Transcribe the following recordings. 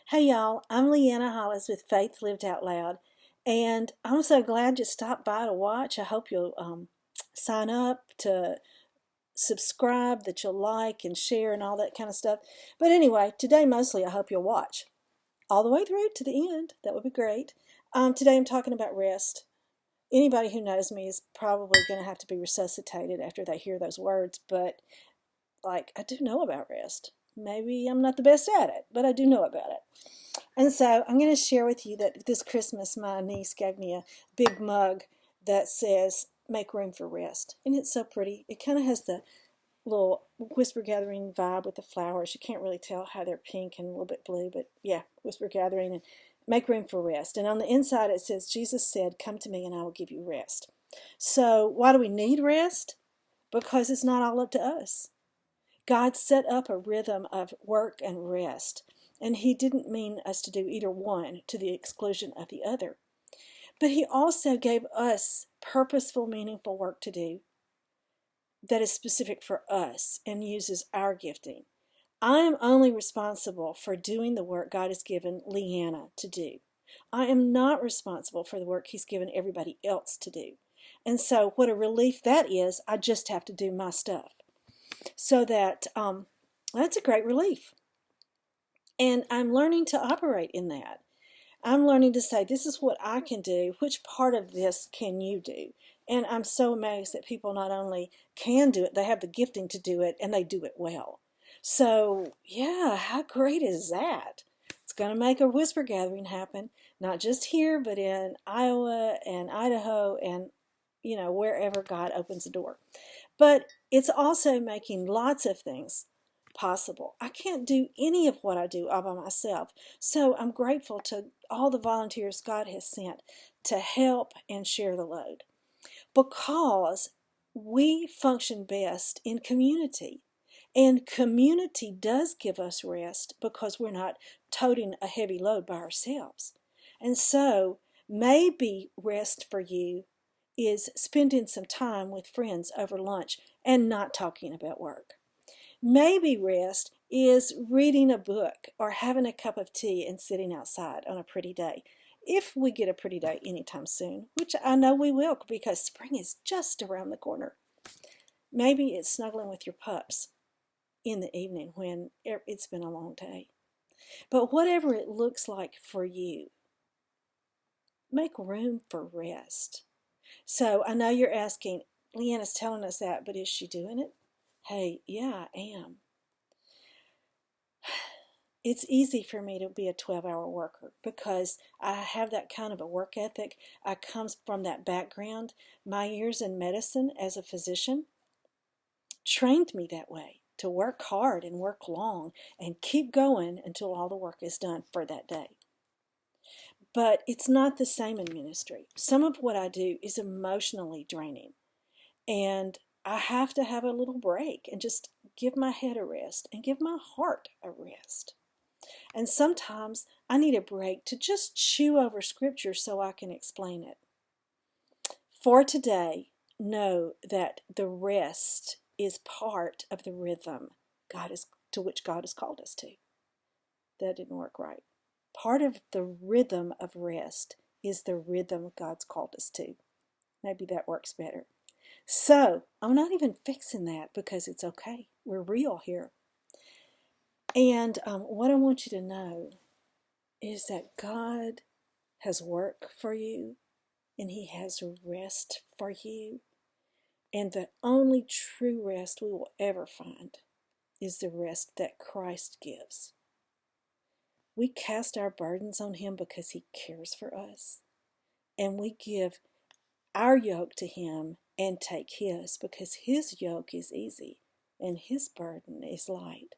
Hey y'all, I'm Leanna Hollis with Faith Lived Out Loud, and I'm so glad you stopped by to watch. I hope you'll sign up to subscribe, that you'll like and share and all that kind of stuff. But anyway, today mostly I hope you'll watch all the way through to the end. That would be great. Today I'm talking about rest. Anybody who knows me is probably going to have to be resuscitated after they hear those words, but I do know about rest. Maybe I'm not the best at it, but I do know about it. And so I'm going to share with you that this Christmas my niece gave me a big mug that says make room for rest. And it's so pretty. It kind of has the little whisper gathering vibe with the flowers. You can't really tell how they're pink and a little bit blue, but yeah, whisper gathering and make room for rest. And on the inside it says, Jesus said, come to me and I will give you rest. So why do we need rest? Because it's not all up to us. God set up a rhythm of work and rest, and He didn't mean us to do either one to the exclusion of the other. But He also gave us purposeful, meaningful work to do that is specific for us and uses our gifting. I am only responsible for doing the work God has given Leanna to do. I am not responsible for the work He's given everybody else to do. And so what a relief that is, I just have to do my stuff. So that's a great relief. And I'm learning to operate in that. I'm learning to say, this is what I can do. Which part of this can you do? And I'm so amazed that people not only can do it, they have the gifting to do it, and they do it well. So, yeah, how great is that? It's going to make a whisper gathering happen, not just here, but in Iowa and Idaho and, wherever God opens the door. But it's also making lots of things possible. I can't do any of what I do all by myself. So I'm grateful to all the volunteers God has sent to help and share the load. Because we function best in community. And community does give us rest because we're not toting a heavy load by ourselves. And so maybe rest for you is spending some time with friends over lunch and not talking about work. Maybe rest is reading a book or having a cup of tea and sitting outside on a pretty day. If we get a pretty day anytime soon, which I know we will because spring is just around the corner. Maybe it's snuggling with your pups in the evening when it's been a long day. But whatever it looks like for you, make room for rest. So I know you're asking, Leanna's telling us that, but is she doing it? Hey, yeah, I am. It's easy for me to be a 12-hour worker because I have that kind of a work ethic. I come from that background. My years in medicine as a physician trained me that way, to work hard and work long and keep going until all the work is done for that day. But it's not the same in ministry. Some of what I do is emotionally draining, and I have to have a little break and just give my head a rest and give my heart a rest. And sometimes I need a break to just chew over scripture so I can explain it. For today, know that the rest is part of the rhythm to which God has called us to. That didn't work right. Part of the rhythm of rest is the rhythm God's called us to. Maybe that works better. So, I'm not even fixing that because it's okay. We're real here. And what I want you to know is that God has work for you and He has rest for you. And the only true rest we will ever find is the rest that Christ gives. We cast our burdens on Him because He cares for us. And we give our yoke to Him and take His because His yoke is easy and His burden is light.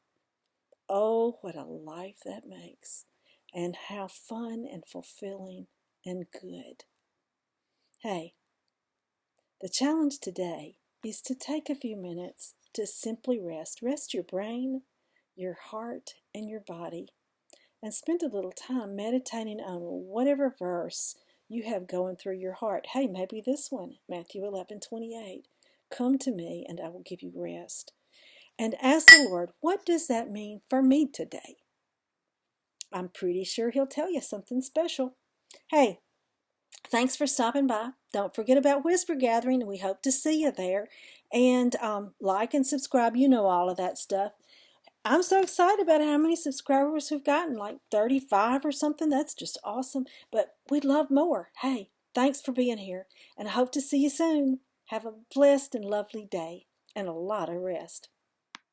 Oh, what a life that makes, and how fun and fulfilling and good. Hey, the challenge today is to take a few minutes to simply rest. Rest your brain, your heart, and your body, and spend a little time meditating on whatever verse you have going through your heart. Hey, maybe this one, Matthew 11:28. Come to me and I will give you rest. And ask the Lord, what does that mean for me today? I'm pretty sure he'll tell you something special. Hey, thanks for stopping by. Don't forget about Whisper Gathering. We hope to see you there. And like and subscribe. You know all of that stuff. I'm so excited about how many subscribers we've gotten, like 35 or something. That's just awesome. But we'd love more. Hey, thanks for being here. And I hope to see you soon. Have a blessed and lovely day and a lot of rest.